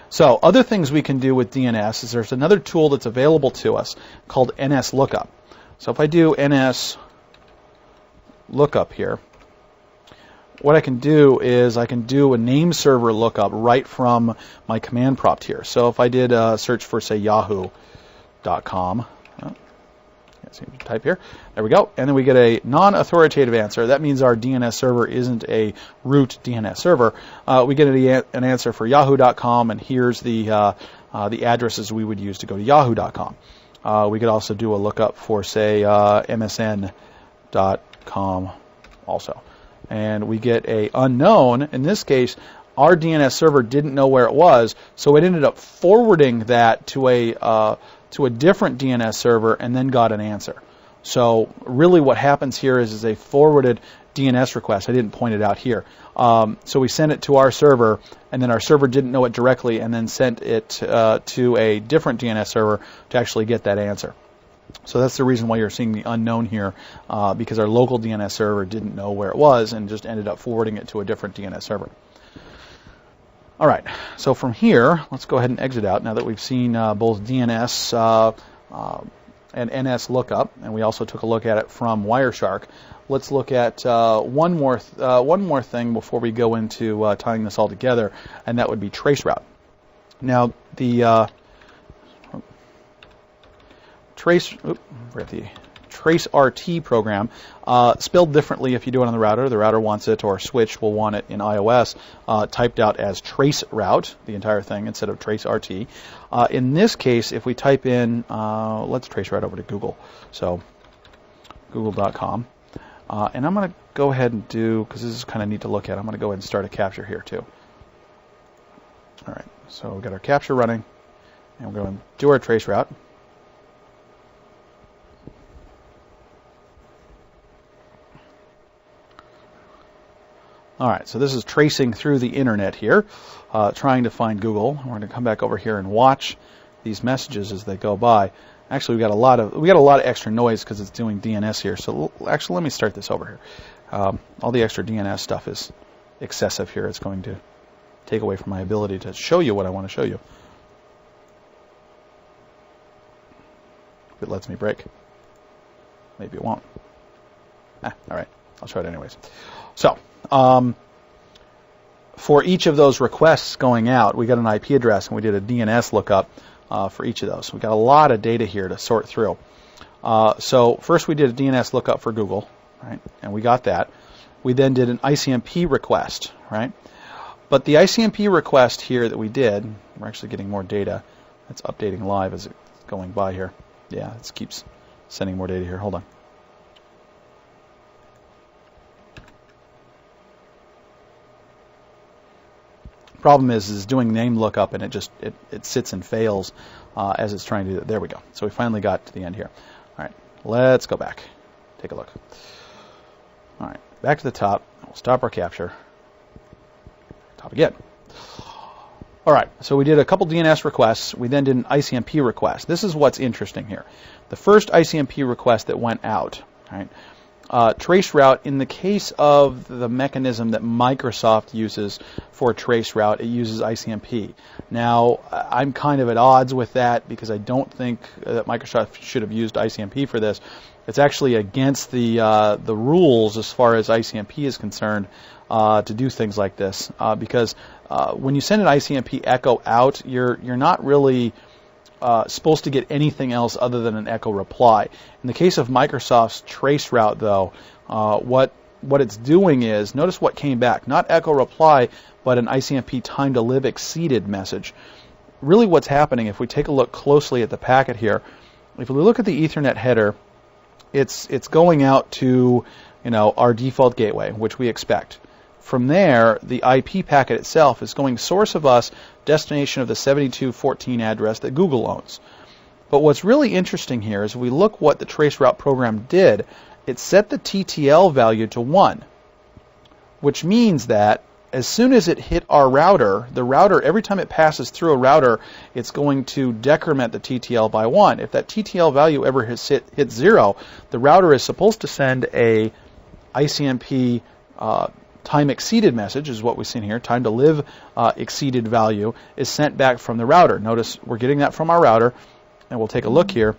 So other things we can do with DNS is there's another tool that's available to us called NS lookup. So if I do NS lookup here, what I can do is I can do a name server lookup right from my command prompt here. So if I did a search for, say, yahoo.com, type here, there we go, and then we get a non-authoritative answer. That means our DNS server isn't a root DNS server. We get an answer for yahoo.com, and here's the addresses we would use to go to yahoo.com. We could also do a lookup for, say, msn.com also. And we get a unknown. In this case, our DNS server didn't know where it was, so it ended up forwarding that to a different DNS server and then got an answer. So really what happens here is a forwarded DNS request. I didn't point it out here. So we sent it to our server, and then our server didn't know it directly and then sent it to a different DNS server to actually get that answer. So that's the reason why you're seeing the unknown here, because our local DNS server didn't know where it was and just ended up forwarding it to a different DNS server. All right, so from here, let's go ahead and exit out now that we've seen both DNS and NS lookup, and we also took a look at it from Wireshark. Let's look at one more thing before we go into tying this all together, and that would be traceroute. Now, the TraceRT program, spelled differently if you do it on the router wants it, or switch will want it in iOS, typed out as traceroute, the entire thing, instead of traceRT. In this case, if we type in, let's traceroute over to Google, so google.com, and I'm going to go ahead and do, because this is kind of neat to look at, I'm going to go ahead and start a capture here too. All right, so we've got our capture running, and we're going to do our traceroute. All right, so this is tracing through the internet here, trying to find Google. We're going to come back over here and watch these messages as they go by. Actually, we got a lot of extra noise because it's doing DNS here. So actually, let me start this over here. All the extra DNS stuff is excessive here. It's going to take away from my ability to show you what I want to show you. If it lets me break, maybe it won't. All right, I'll show it anyways. So. For each of those requests going out, we got an IP address, and we did a DNS lookup for each of those. We got a lot of data here to sort through. So first we did a DNS lookup for Google, right? And we got that. We then did an ICMP request, right? But the ICMP request here that we did, we're actually getting more data. It's updating live as it's going by here. Yeah, it keeps sending more data here. Hold on. Problem is doing name lookup, and it sits and fails as it's trying to do that. There we go. So we finally got to the end here. All right, let's go back. Take a look. All right, back to the top. We'll stop our capture. Top again. All right, so we did a couple DNS requests. We then did an ICMP request. This is what's interesting here. The first ICMP request that went out, right? Traceroute, in the case of the mechanism that Microsoft uses for traceroute, it uses ICMP. Now, I'm kind of at odds with that because I don't think that Microsoft should have used ICMP for this. It's actually against the rules as far as ICMP is concerned to do things like this because when you send an ICMP echo out, you're not really supposed to get anything else other than an echo reply. In the case of Microsoft's traceroute, though, what it's doing is, notice what came back, not echo reply, but an ICMP time to live exceeded message. Really what's happening, if we take a look closely at the packet here, if we look at the Ethernet header, it's going out to our default gateway, which we expect. From there, the IP packet itself is going source of us, destination of the 7214 address that Google owns. But what's really interesting here is if we look what the traceroute program did, it set the TTL value to 1, which means that as soon as it hit our router, the router, every time it passes through a router, it's going to decrement the TTL by 1. If that TTL value ever hits 0, the router is supposed to send a ICMP time exceeded message is what we've seen here. Time to live exceeded value is sent back from the router. Notice we're getting that from our router, and we'll take a look here.